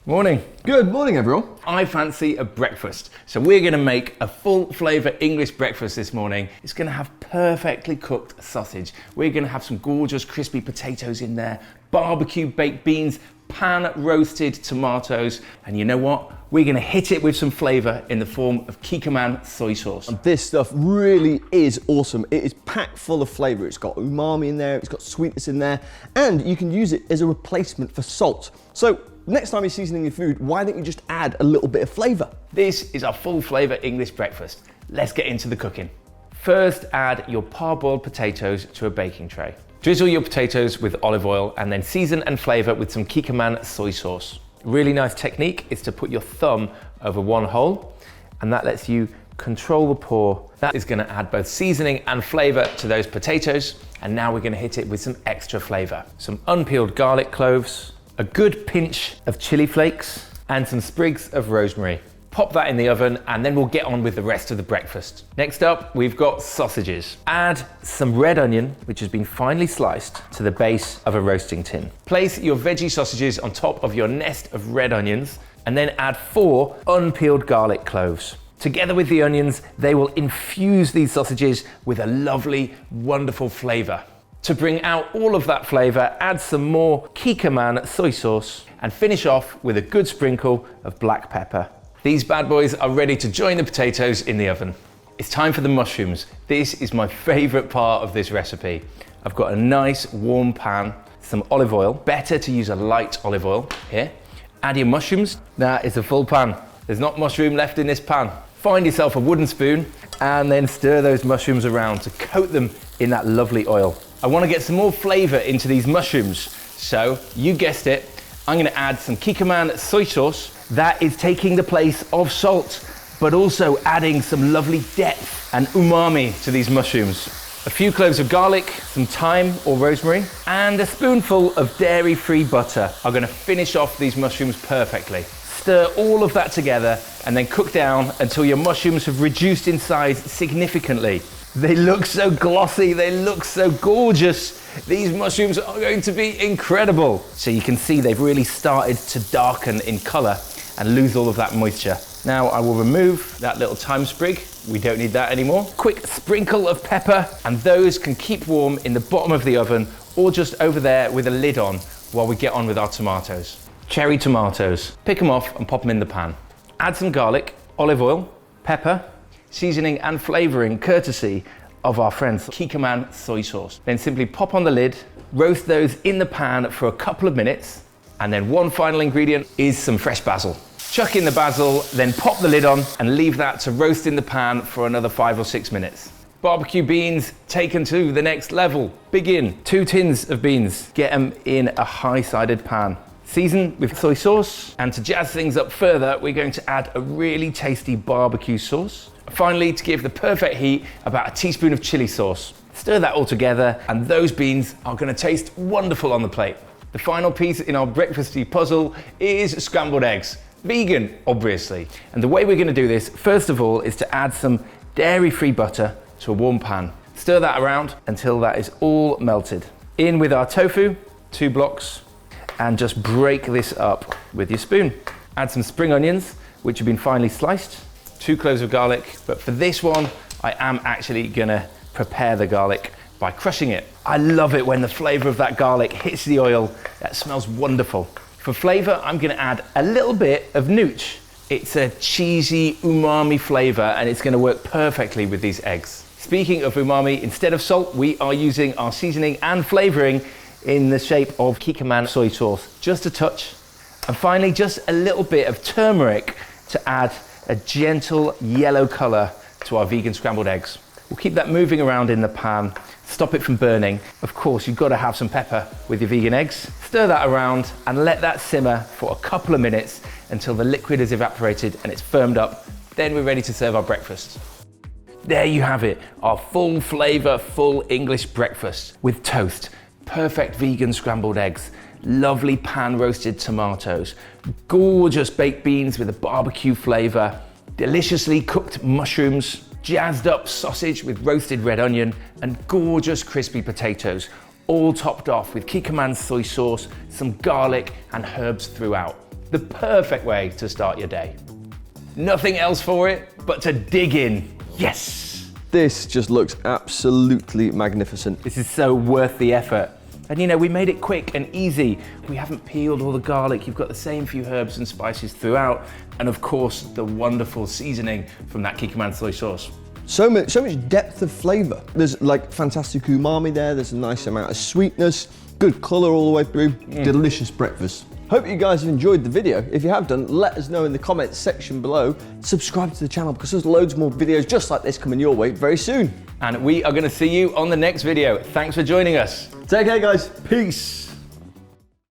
Morning. Good morning, everyone. I fancy a breakfast. So we're gonna make a full flavour English breakfast this morning. It's gonna have perfectly cooked sausage. We're gonna have some gorgeous crispy potatoes in there, barbecue baked beans, pan roasted tomatoes, and you know what? We're gonna hit it with some flavour in the form of Kikk soy sauce. This stuff really is awesome. It is packed full of flavour. It's got umami in there, it's got sweetness in there, and you can use it as a replacement for salt. So next time you're seasoning your food, why don't you just add a little bit of flavour? This is our full flavour English breakfast. Let's get into the cooking. First, add your parboiled potatoes to a baking tray. Drizzle your potatoes with olive oil and then season and flavour with some Kikk soy sauce. Really nice technique is to put your thumb over one hole, and that lets you control the pour. That is going to add both seasoning and flavour to those potatoes. And now we're going to hit it with some extra flavour. Some unpeeled garlic cloves, a good pinch of chili flakes, and some sprigs of rosemary. Pop that in the oven and then we'll get on with the rest of the breakfast. Next up, we've got sausages. Add some red onion, which has been finely sliced, to the base of a roasting tin. Place your veggie sausages on top of your nest of red onions and then add 4 unpeeled garlic cloves. Together with the onions, they will infuse these sausages with a lovely, wonderful flavour. To bring out all of that flavour, add some more Kikk soy sauce and finish off with a good sprinkle of black pepper. These bad boys are ready to join the potatoes in the oven. It's time for the mushrooms. This is my favourite part of this recipe. I've got a nice warm pan, some olive oil. Better to use a light olive oil here. Add your mushrooms. That is a full pan. There's not mushroom left in this pan. Find yourself a wooden spoon and then stir those mushrooms around to coat them in that lovely oil. I want to get some more flavour into these mushrooms. So, you guessed it, I'm going to add some Kikk soy sauce. That is taking the place of salt, but also adding some lovely depth and umami to these mushrooms. A few cloves of garlic, some thyme or rosemary, and a spoonful of dairy-free butter are going to finish off these mushrooms perfectly. Stir all of that together and then cook down until your mushrooms have reduced in size significantly. They look so glossy, they look so gorgeous. These mushrooms are going to be incredible. So you can see they've really started to darken in colour and lose all of that moisture. Now I will remove that little thyme sprig. We don't need that anymore. Quick sprinkle of pepper, and those can keep warm in the bottom of the oven or just over there with a lid on while we get on with our tomatoes. Cherry tomatoes. Pick them off and pop them in the pan. Add some garlic, olive oil, pepper, seasoning and flavouring courtesy of our friends Kikk soy sauce. Then simply pop on the lid, roast those in the pan for a couple of minutes, and then one final ingredient is some fresh basil. Chuck in the basil, then pop the lid on and leave that to roast in the pan for another 5 or 6 minutes. Barbecue beans taken to the next level. Begin. 2 tins of beans. Get them in a high-sided pan. Season with soy sauce, and to jazz things up further, we're going to add a really tasty barbecue sauce. Finally, to give the perfect heat, about a teaspoon of chili sauce. Stir that all together, and those beans are going to taste wonderful on the plate. The final piece in our breakfasty puzzle is scrambled eggs. Vegan, obviously. And the way we're going to do this, first of all, is to add some dairy-free butter to a warm pan. Stir that around until that is all melted. In with our tofu, 2 blocks, and just break this up with your spoon. Add some spring onions, which have been finely sliced, 2 cloves of garlic, but for this one, I am actually gonna prepare the garlic by crushing it. I love it when the flavour of that garlic hits the oil. That smells wonderful. For flavour, I'm gonna add a little bit of nooch. It's a cheesy umami flavour and it's gonna work perfectly with these eggs. Speaking of umami, instead of salt, we are using our seasoning and flavouring in the shape of Kikk soy sauce. Just a touch. And finally, just a little bit of turmeric to add a gentle yellow colour to our vegan scrambled eggs. We'll keep that moving around in the pan, stop it from burning. Of course, you've got to have some pepper with your vegan eggs. Stir that around and let that simmer for a couple of minutes until the liquid has evaporated and it's firmed up. Then we're ready to serve our breakfast. There you have it, our full flavour, full English breakfast with toast, perfect vegan scrambled eggs, lovely pan roasted tomatoes, gorgeous baked beans with a barbecue flavour, deliciously cooked mushrooms, jazzed up sausage with roasted red onion, and gorgeous crispy potatoes, all topped off with Kikk soy sauce, some garlic and herbs throughout. The perfect way to start your day. Nothing else for it but to dig in. Yes! This just looks absolutely magnificent. This is so worth the effort. And you know, we made it quick and easy. We haven't peeled all the garlic. You've got the same few herbs and spices throughout. And of course, the wonderful seasoning from that Kikk soy sauce. So much depth of flavour. There's like fantastic umami there. There's a nice amount of sweetness, good colour all the way through. Delicious breakfast. Hope you guys have enjoyed the video. If you have done, let us know in the comments section below. Subscribe to the channel because there's loads more videos just like this coming your way very soon. And we are going to see you on the next video. Thanks for joining us. Take care, guys. Peace.